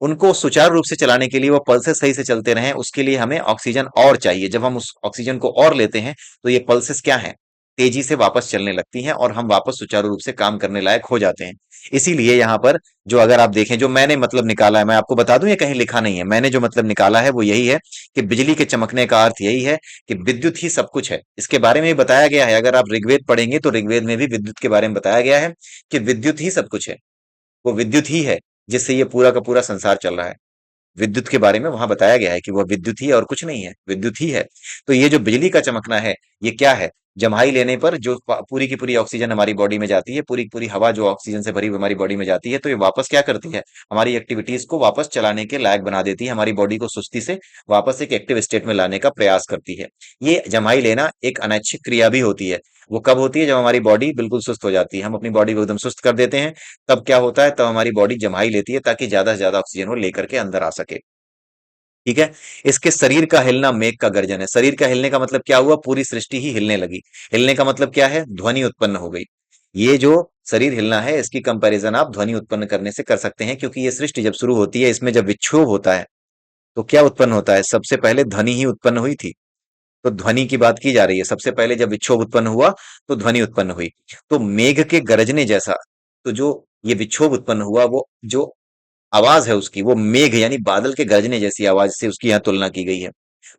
उनको सुचारू रूप से चलाने के लिए, वो पल्सेस सही से चलते रहें, उसके लिए हमें ऑक्सीजन और चाहिए। जब हम उस ऑक्सीजन को और लेते हैं तो ये पल्सेस क्या हैं, तेजी से वापस चलने लगती हैं और हम वापस सुचारू रूप से काम करने लायक हो जाते हैं। इसीलिए यहाँ पर जो अगर आप देखें, जो मैंने मतलब निकाला है, मैं आपको बता दूं, ये कहीं लिखा नहीं है, मैंने जो मतलब निकाला है वो यही है कि बिजली के चमकने का अर्थ यही है कि विद्युत ही सब कुछ है। इसके बारे में भी बताया गया है, अगर आप ऋग्वेद पढ़ेंगे तो ऋग्वेद में भी विद्युत के बारे में बताया गया है कि विद्युत ही सब कुछ है, वो विद्युत ही है जिससे ये पूरा का पूरा संसार चल रहा है। विद्युत के बारे में वहां बताया गया है कि वह विद्युत ही है और कुछ नहीं है, विद्युत ही है। तो ये जो बिजली का चमकना है, ये क्या है, जम्हाई लेने पर जो पूरी की पूरी ऑक्सीजन हमारी बॉडी में जाती है, पूरी की पूरी हवा जो ऑक्सीजन से भरी हुई हमारी बॉडी में जाती है, तो ये वापस क्या करती है, हमारी एक्टिविटीज को वापस चलाने के लायक बना देती है, हमारी बॉडी को सुस्ती से वापस एक एक्टिव स्टेट में लाने का प्रयास करती है। ये जम्हाई लेना एक अनैच्छिक क्रिया भी होती है। वो कब होती है, जब हमारी बॉडी बिल्कुल सुस्त हो जाती है, हम अपनी बॉडी को एकदम सुस्त कर देते हैं, तब क्या होता है, तब हमारी बॉडी जम्हाई लेती है ताकि ज्यादा से ज्यादा ऑक्सीजन वो लेकर के अंदर आ सके। ठीक है, इसके शरीर का हिलना मेघ का गर्जन है। शरीर का हिलने का मतलब क्या हुआ, पूरी सृष्टि ही हिलने लगी। हिलने का मतलब क्या है, ध्वनि उत्पन्न हो गई। ये जो शरीर हिलना है, इसकी कंपैरिजन आप ध्वनि उत्पन्न करने से कर सकते हैं, क्योंकि ये सृष्टि जब शुरू होती है, इसमें जब विक्षोभ होता है तो क्या उत्पन्न होता है, सबसे पहले ध्वनि ही उत्पन्न हुई थी। तो ध्वनि की बात की जा रही है, सबसे पहले जब विक्षोभ उत्पन्न हुआ तो ध्वनि उत्पन्न हुई। तो मेघ के गरजने जैसा, तो जो ये विक्षोभ उत्पन्न हुआ, वो जो आवाज है उसकी, वो मेघ यानी बादल के गरजने जैसी आवाज से उसकी यहाँ तुलना की गई है।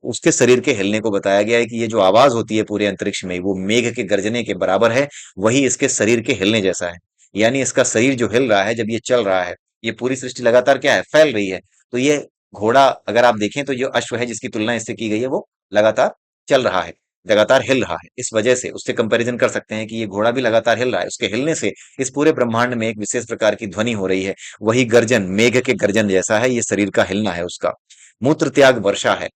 उसके शरीर के हिलने को बताया गया है कि ये जो आवाज होती है पूरे अंतरिक्ष में वो मेघ के गर्जने के बराबर है, वही इसके शरीर के हिलने जैसा है। यानी इसका शरीर जो हिल रहा है जब ये चल रहा है, ये पूरी सृष्टि लगातार क्या है, फैल रही है। तो ये घोड़ा अगर आप देखें तो जो अश्व है जिसकी तुलना इससे की गई है वो लगातार चल रहा है, लगातार हिल रहा है। इस वजह से उससे कंपैरिजन कर सकते हैं कि ये घोड़ा भी लगातार हिल रहा है, उसके हिलने से इस पूरे ब्रह्मांड में एक विशेष प्रकार की ध्वनि हो रही है। वही गर्जन मेघ के गर्जन जैसा है, ये शरीर का हिलना है उसका। मूत्र त्याग वर्षा है।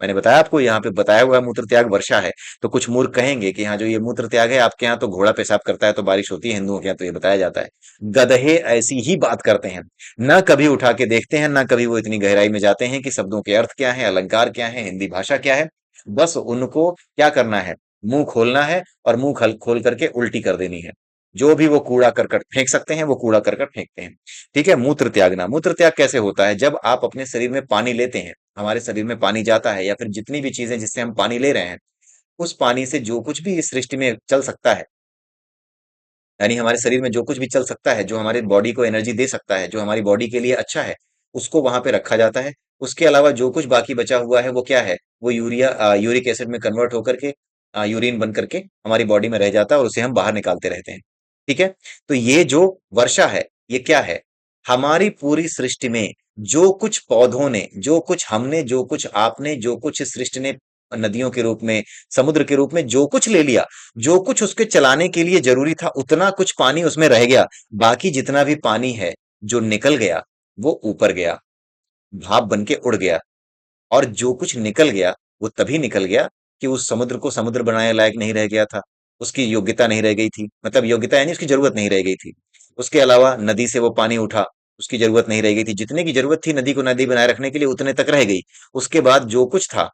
मैंने बताया आपको यहाँ पे बताया हुआ है मूत्र त्याग वर्षा है। तो कुछ मूर्ख कहेंगे कि हाँ जो ये मूत्र त्याग है आपके यहाँ तो घोड़ा पेशाब करता है तो बारिश होती है, हिंदुओं के यहाँ तो ये बताया जाता है। गधे ऐसी ही बात करते हैं, ना कभी उठा के देखते हैं, ना कभी वो इतनी गहराई में जाते हैं कि शब्दों के अर्थ क्या है, अलंकार क्या है, हिंदी भाषा क्या है। बस उनको क्या करना है, मुंह खोलना है और मुंह खोल करके उल्टी कर देनी है। जो भी वो कूड़ा करकट फेंक सकते हैं वो कूड़ा करकट फेंकते हैं। ठीक है। मूत्र त्यागना, मूत्र त्याग कैसे होता है, जब आप अपने शरीर में पानी लेते हैं, हमारे शरीर में पानी जाता है या फिर जितनी भी चीजें जिससे हम पानी ले रहे हैं, उस पानी से जो कुछ भी इस सृष्टि में चल सकता है, यानी हमारे शरीर में जो कुछ भी चल सकता है, जो हमारे बॉडी को एनर्जी दे सकता है, जो हमारी बॉडी के लिए अच्छा है, उसको वहां पे रखा जाता है। उसके अलावा जो कुछ बाकी बचा हुआ है वो क्या है, वो यूरिक एसिड में कन्वर्ट होकर के यूरिन बन करके हमारी बॉडी में रह जाता है और उसे हम बाहर निकालते रहते हैं। ठीक है। तो ये जो वर्षा है, ये क्या है, हमारी पूरी सृष्टि में जो कुछ पौधों ने, जो कुछ हमने, जो कुछ आपने, जो कुछ इस सृष्टि ने नदियों के रूप में, समुद्र के रूप में जो कुछ ले लिया, जो कुछ उसके चलाने के लिए जरूरी था उतना कुछ पानी उसमें रह गया। बाकी जितना भी पानी है जो निकल गया वो ऊपर गया, भाप बन के उड़ गया। और जो कुछ निकल गया वो तभी निकल गया कि उस समुद्र को समुद्र बनाने लायक नहीं रह गया था, उसकी योग्यता नहीं रह गई थी, मतलब योग्यता यानी उसकी जरूरत नहीं रह गई थी। उसके अलावा नदी से वो पानी उठा, उसकी जरूरत नहीं रह गई थी, जितने की जरूरत थी नदी को नदी बनाए रखने के लिए उतने तक रह गई। उसके बाद जो कुछ था,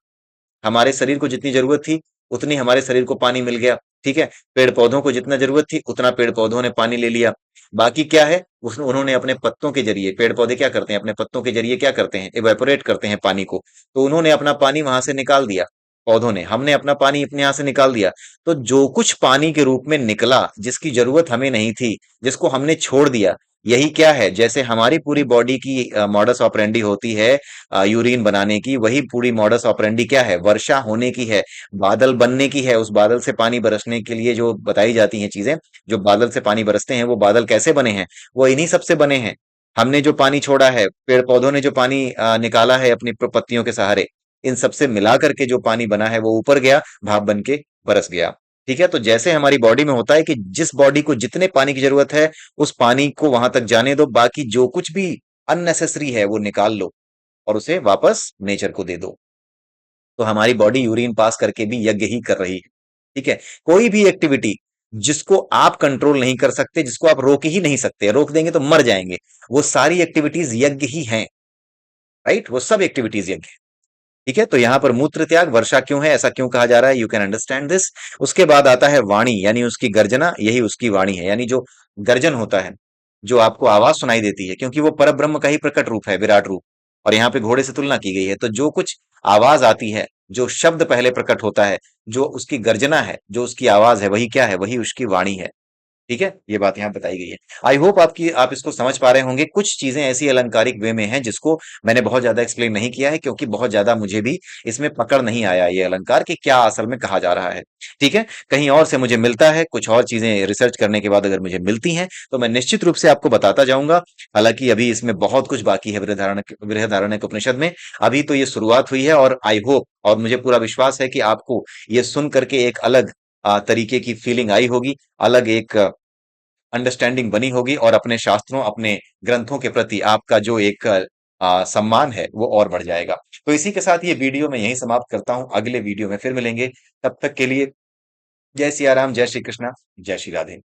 हमारे शरीर को जितनी जरूरत थी उतनी हमारे शरीर को पानी मिल गया। ठीक है। पेड़ पौधों को जितना जरूरत थी उतना पेड़ पौधों ने पानी ले लिया। बाकी क्या है, उन्होंने अपने पत्तों के जरिए, पेड़ पौधे क्या करते हैं, अपने पत्तों के जरिए क्या करते हैं, इवेपोरेट करते हैं पानी को। तो उन्होंने अपना पानी वहां से निकाल दिया, पौधों ने, हमने अपना पानी अपने यहाँ से निकाल दिया। तो जो कुछ पानी के रूप में निकला, जिसकी जरूरत हमें नहीं थी, जिसको हमने छोड़ दिया, यही क्या है, जैसे हमारी पूरी बॉडी की मॉडस ऑपरेंडी होती है यूरिन बनाने की, वही पूरी मॉडस ऑपरेंडी क्या है, वर्षा होने की है, बादल बनने की है। उस बादल से पानी बरसने के लिए जो बताई जाती हैं चीजें, जो बादल से पानी बरसते हैं वो बादल कैसे बने हैं, वो इन्हीं सबसे बने हैं। हमने जो पानी छोड़ा है, पेड़ पौधों ने जो पानी निकाला है अपनी पत्तियों के सहारे, इन सबसे मिला करके जो पानी बना है वो ऊपर गया, भाप बन के बरस गया। ठीक है। तो जैसे हमारी बॉडी में होता है कि जिस बॉडी को जितने पानी की जरूरत है उस पानी को वहां तक जाने दो, बाकी जो कुछ भी अननेसेसरी है वो निकाल लो और उसे वापस नेचर को दे दो। तो हमारी बॉडी यूरिन पास करके भी यज्ञ ही कर रही है। ठीक है। कोई भी एक्टिविटी जिसको आप कंट्रोल नहीं कर सकते, जिसको आप रोक ही नहीं सकते, रोक देंगे तो मर जाएंगे, वो सारी एक्टिविटीज यज्ञ ही हैं। राइट। वो सब एक्टिविटीज यज्ञ है। ठीक है। तो यहां पर मूत्र त्याग वर्षा क्यों है, ऐसा क्यों कहा जा रहा है, यू कैन अंडरस्टैंड दिस। उसके बाद आता है वाणी, यानी उसकी गर्जना, यही उसकी वाणी है। यानी जो गर्जन होता है, जो आपको आवाज सुनाई देती है, क्योंकि वो परब्रह्म का ही प्रकट रूप है, विराट रूप। और यहाँ पे घोड़े से तुलना की गई है। तो जो कुछ आवाज आती है, जो शब्द पहले प्रकट होता है, जो उसकी गर्जना है, जो उसकी आवाज है, वही क्या है, वही उसकी वाणी है। ठीक है। ये बात यहाँ बताई गई है। आई होप आप इसको समझ पा रहे होंगे। कुछ चीजें ऐसी अलंकारिक वे में हैं जिसको मैंने बहुत ज्यादा एक्सप्लेन नहीं किया है, क्योंकि बहुत ज्यादा मुझे भी इसमें पकड़ नहीं आया ये अलंकार कि क्या असल में कहा जा रहा है। ठीक है। कहीं और से मुझे मिलता है, कुछ और चीजें रिसर्च करने के बाद अगर मुझे मिलती हैं तो मैं निश्चित रूप से आपको बताता जाऊंगा। हालांकि अभी इसमें बहुत कुछ बाकी है बृहदारण्यक उपनिषद में। अभी तो ये शुरुआत हुई है और आई होप और मुझे पूरा विश्वास है कि आपको ये सुन करके एक अलग तरीके की फीलिंग आई होगी, अलग एक अंडरस्टैंडिंग बनी होगी और अपने शास्त्रों, अपने ग्रंथों के प्रति आपका जो एक सम्मान है वो और बढ़ जाएगा। तो इसी के साथ ये वीडियो मैं यहीं समाप्त करता हूँ। अगले वीडियो में फिर मिलेंगे। तब तक के लिए जय सिया राम, जय श्री कृष्णा, जय श्री राधे।